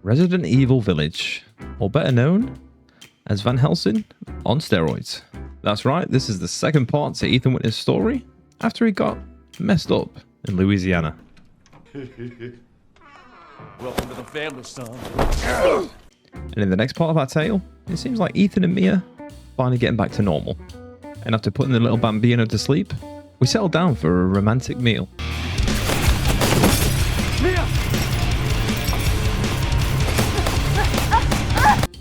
Resident Evil Village, or better known as Van Helsing on steroids. That's right, this is the second part to Ethan Witness' story after he got messed up in Louisiana. Welcome to the family, son. And in the next part of our tale, it seems like Ethan and Mia finally getting back to normal. And after putting the little bambino to sleep, we settled down for a romantic meal. Mia!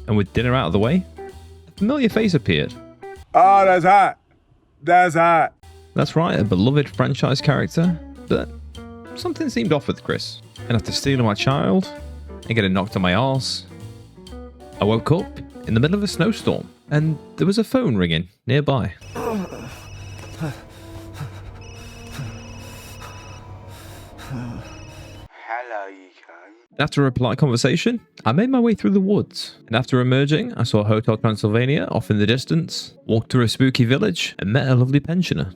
And with dinner out of the way, a familiar face appeared. Oh, that's hot. That's hot. That's right, a beloved franchise character, but something seemed off with Chris. And after stealing my child and getting knocked on my arse, I woke up in the middle of a snowstorm and there was a phone ringing nearby. Hello, you go. After a polite conversation, I made my way through the woods, and after emerging, I saw Hotel Transylvania off in the distance, walked through a spooky village, and met a lovely pensioner.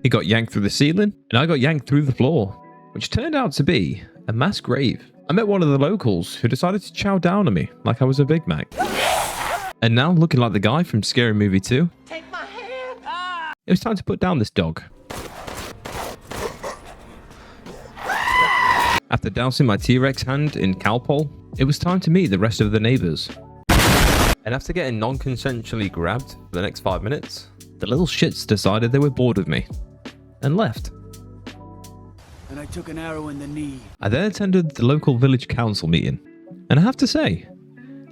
He got yanked through the ceiling, and I got yanked through the floor, which turned out to be a mass grave. I met one of the locals who decided to chow down on me like I was a Big Mac. And now, looking like the guy from Scary Movie 2, Take my hand! it was time to put down this dog. After dousing my T-Rex hand in Calpol, it was time to meet the rest of the neighbors. And after getting non-consensually grabbed for the next 5 minutes, the little shits decided they were bored of me and left. And I took an arrow in the knee. I then attended the local village council meeting, and I have to say,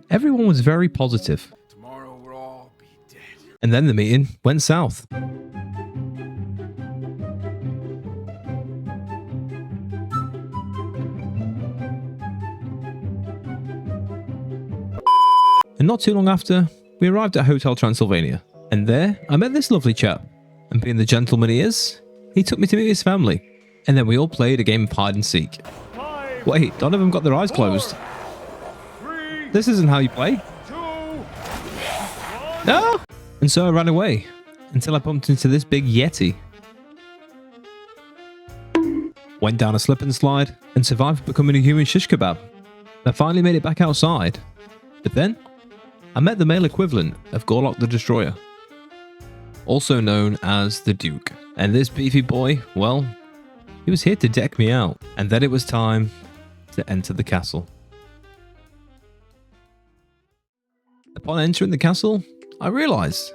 everyone was very positive. Tomorrow we'll all be dead. And then the meeting went south. And not too long after, we arrived at Hotel Transylvania. And there, I met this lovely chap. And being the gentleman he is, he took me to meet his family. And then we all played a game of hide and seek. Wait, none of them got their eyes closed. This isn't how you play. No! And so I ran away, until I bumped into this big Yeti. Went down a slip and slide, and survived becoming a human shish kebab. I finally made it back outside. But then, I met the male equivalent of Gorlock the Destroyer, also known as the Duke. And this beefy boy, well, he was here to deck me out. And then it was time to enter the castle. Upon entering the castle, I realized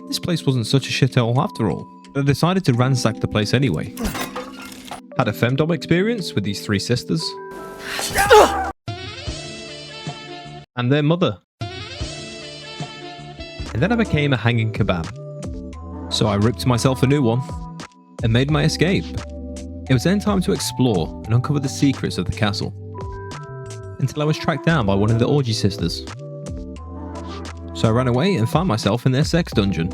this place wasn't such a shithole after all. But I decided to ransack the place anyway. Had a femdom experience with these three sisters. And their mother. And then I became a hanging kebab. So I ripped myself a new one and made my escape. It was then time to explore and uncover the secrets of the castle, until I was tracked down by one of the orgy sisters. So I ran away and found myself in their sex dungeon,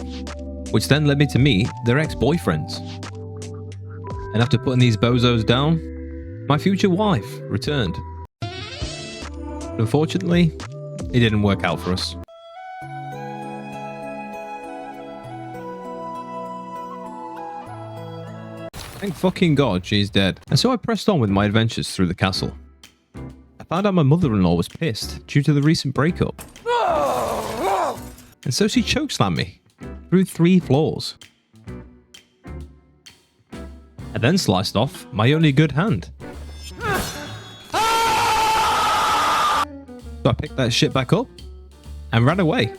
which then led me to meet their ex-boyfriends. And after putting these bozos down, my future wife returned. But unfortunately, it didn't work out for us. Thank fucking God she's dead. And so I pressed on with my adventures through the castle. I found out my mother-in-law was pissed due to the recent breakup. And so she chokeslammed me through 3 floors. I then sliced off my only good hand. So I picked that shit back up and ran away.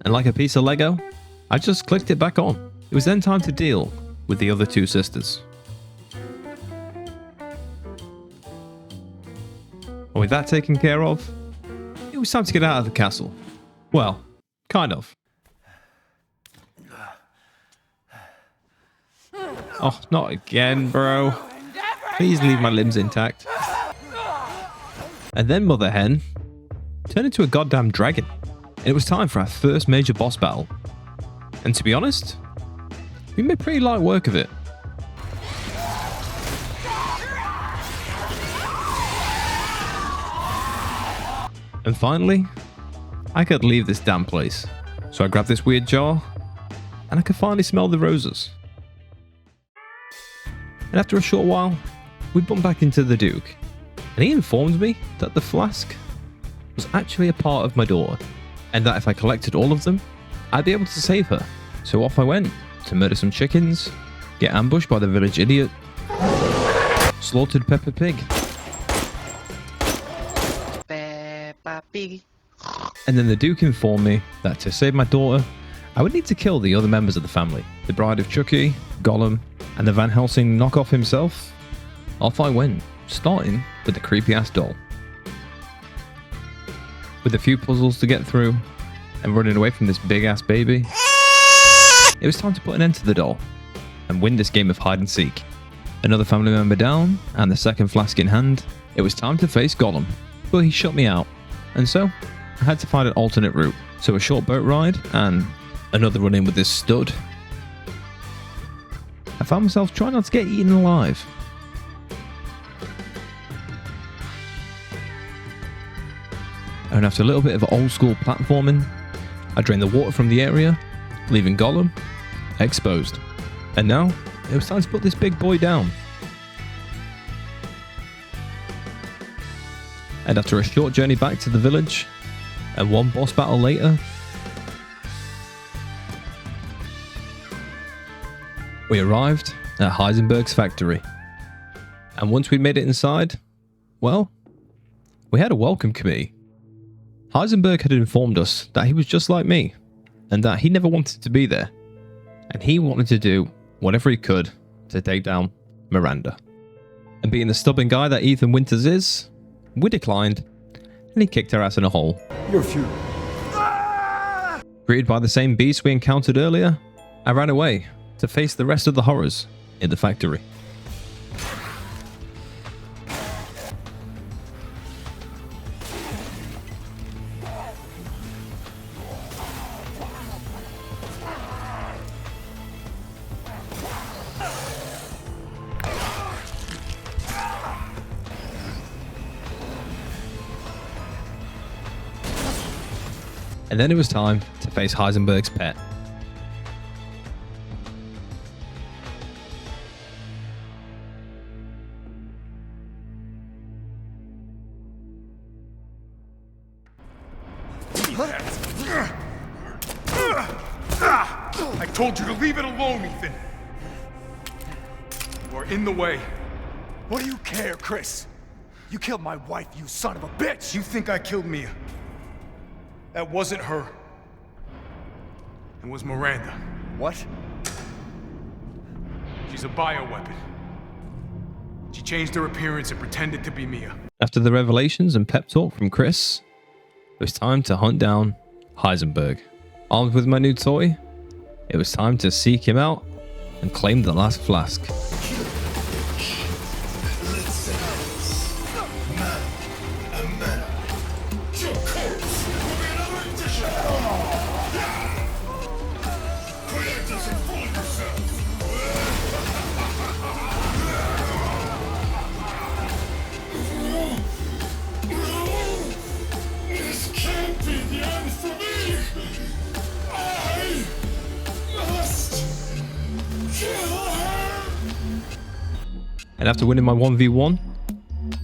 And like a piece of Lego, I just clicked it back on. It was then time to deal with the other 2 sisters. And with that taken care of, it was time to get out of the castle. Well, kind of. Oh, not again, bro. Please leave my limbs intact. And then Mother Hen turned into a goddamn dragon. And it was time for our first major boss battle. And to be honest, we made pretty light work of it. And finally, I could leave this damn place. So I grabbed this weird jar, and I could finally smell the roses. And after a short while, we bumped back into the Duke, and he informed me that the flask was actually a part of my daughter, and that if I collected all of them, I'd be able to save her. So off I went to murder some chickens, get ambushed by the village idiot, slaughtered Peppa Pig, and then the Duke informed me that to save my daughter, I would need to kill the other members of the family. The Bride of Chucky, Gollum, and the Van Helsing knockoff himself. Off I went, starting with the creepy-ass doll. With a few puzzles to get through, and running away from this big-ass baby, it was time to put an end to the doll, and win this game of hide-and-seek. Another family member down, and the second flask in hand, it was time to face Gollum, but he shut me out, and so I had to find an alternate route. So a short boat ride, and another run-in with this stud. I found myself trying not to get eaten alive. And after a little bit of old school platforming, I drained the water from the area, leaving Gollum exposed. And now, it was time to put this big boy down. And after a short journey back to the village, and one boss battle later, we arrived at Heisenberg's factory. And once we'd made it inside, well, we had a welcome committee. Heisenberg had informed us that he was just like me, and that he never wanted to be there, and he wanted to do whatever he could to take down Miranda. And being the stubborn guy that Ethan Winters is, we declined, and he kicked our ass in a hole. You're futile. Greeted by the same beast we encountered earlier, I ran away to face the rest of the horrors in the factory. And then it was time to face Heisenberg's pet. I told you to leave it alone, Ethan. You are in the way. What do you care, Chris? You killed my wife, you son of a bitch! You think I killed Mia? That wasn't her. It was Miranda. What? She's a bioweapon. She changed her appearance and pretended to be Mia. After the revelations and pep talk from Chris, it was time to hunt down Heisenberg. Armed with my new toy, it was time to seek him out and claim the last flask. And after winning my 1v1,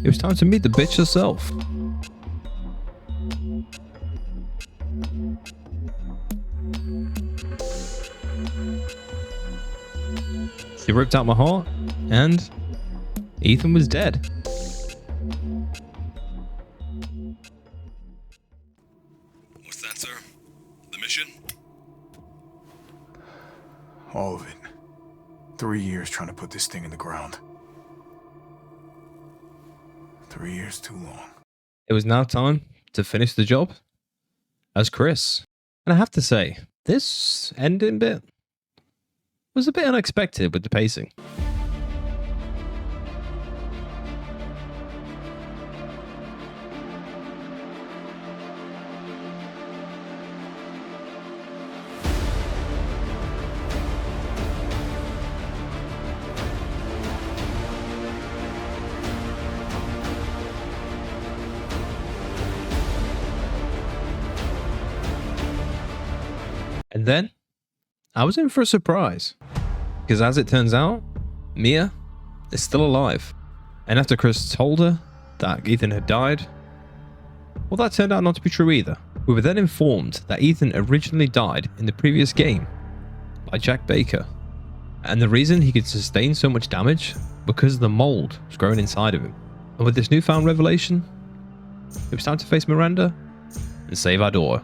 it was time to meet the bitch herself. She ripped out my heart, and Ethan was dead. What's that, sir? The mission? All of it. 3 years trying to put this thing in the ground. 3 years too long. It was now time to finish the job as Chris. And I have to say, this ending bit was a bit unexpected with the pacing. And then, I was in for a surprise. Because as it turns out, Mia is still alive. And after Chris told her that Ethan had died, Well, that turned out not to be true either. We were then informed that Ethan originally died in the previous game by Jack Baker. And the reason he could sustain so much damage because the mold was growing inside of him. And with this newfound revelation, it was time to face Miranda and save our daughter.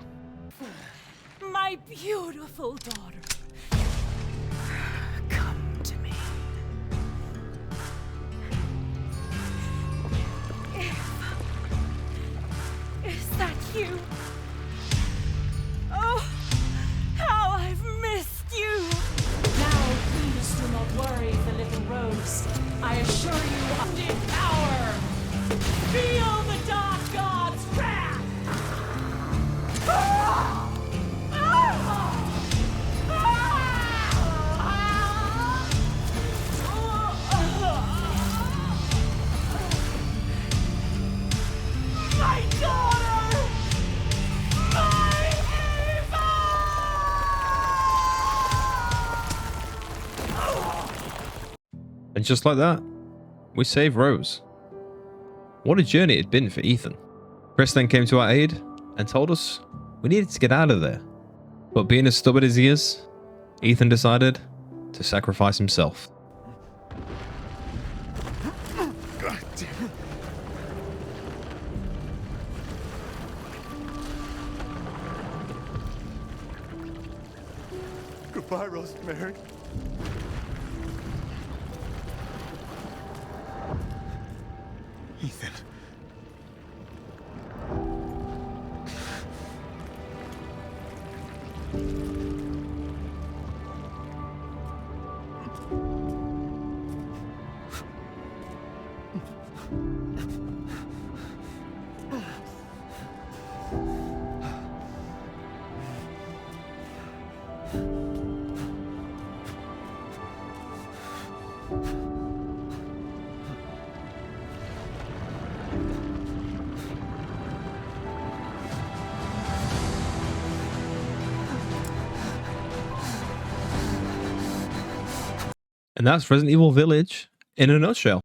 My beautiful daughter. Come to me. Is that you? Oh, how I've missed you. Now, please do not worry, the little rose. I assure you of the power. Feel the dark god's wrath. My daughter! My And just like that, we saved Rose. What a journey it had been for Ethan. Chris then came to our aid and told us we needed to get out of there. But being as stubborn as he is, Ethan decided to sacrifice himself. God damn it. Goodbye, Rosemary. Ethan. And that's Resident Evil Village in a nutshell.